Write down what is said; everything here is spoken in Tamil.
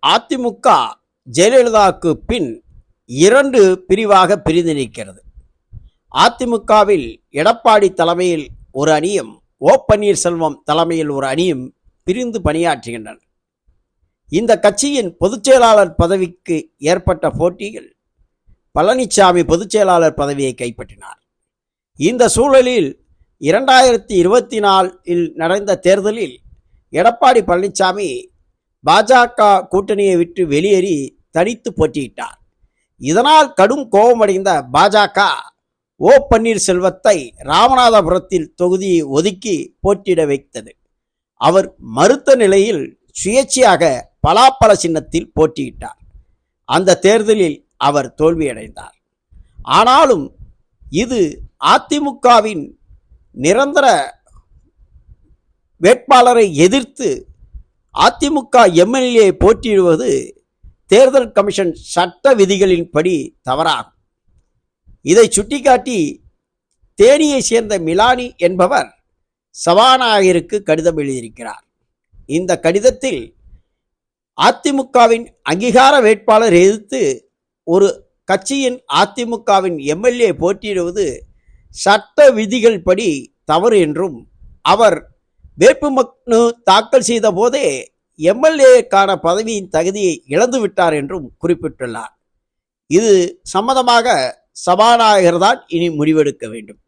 அதிமுக ஜெயலலிதாவுக்கு பின் 2 பிரிவாக பிரிந்து நிற்கிறது. அதிமுகவில் எடப்பாடி தலைமையில் ஒரு அணியும் பன்னீர்செல்வம் தலைமையில் ஒரு அணியும் பிரிந்து பணியாற்றுகின்றனர். இந்த கட்சியின் பொதுச்செயலாளர் பதவிக்கு ஏற்பட்ட போட்டியில் பழனிசாமி பொதுச்செயலாளர் பதவியை கைப்பற்றினார். இந்த சூழலில் 2024 நடந்த தேர்தலில் எடப்பாடி பழனிசாமி பாஜக கூட்டணியை விட்டு வெளியேறி தனித்து போட்டியிட்டார். இதனால் கடும் கோபமடைந்த பாஜக பன்னீர்செல்வத்தை ராமநாதபுரத்தில் தொகுதியை ஒதுக்கி போட்டியிட வைத்தது. அவர் மறுத்த நிலையில் சுயேட்சையாக பலாப்பழ சின்னத்தில் போட்டியிட்டார். அந்த தேர்தலில் அவர் தோல்வியடைந்தார். ஆனாலும் இது அதிமுகவின் நிரந்தர வேட்பாளரை எதிர்த்து அதிமுக எம்எல்ஏ போட்டியிடுவது தேர்தல் கமிஷன் சட்ட விதிகளின்படி தவறாகும். இதை சுட்டிக்காட்டி தேனியை சேர்ந்த மிலானி என்பவர் சபாநாயகருக்கு கடிதம் எழுதியிருக்கிறார். இந்த கடிதத்தில் அதிமுகவின் அங்கீகார வேட்பாளர் எதிர்த்து ஒரு கட்சியின் அதிமுகவின் எம்எல்ஏ போட்டியிடுவது சட்ட விதிகள் படி தவறு என்றும், அவர் வேட்புமனு தாக்கல் செய்த போதே எம்எல்ஏக்கான பதவியின் தகுதியை இழந்துவிட்டார் என்றும் குறிப்பிட்டுள்ளார். இது சம்பந்தமாக சபாநாயகர் தான் இனி முடிவெடுக்க வேண்டும்.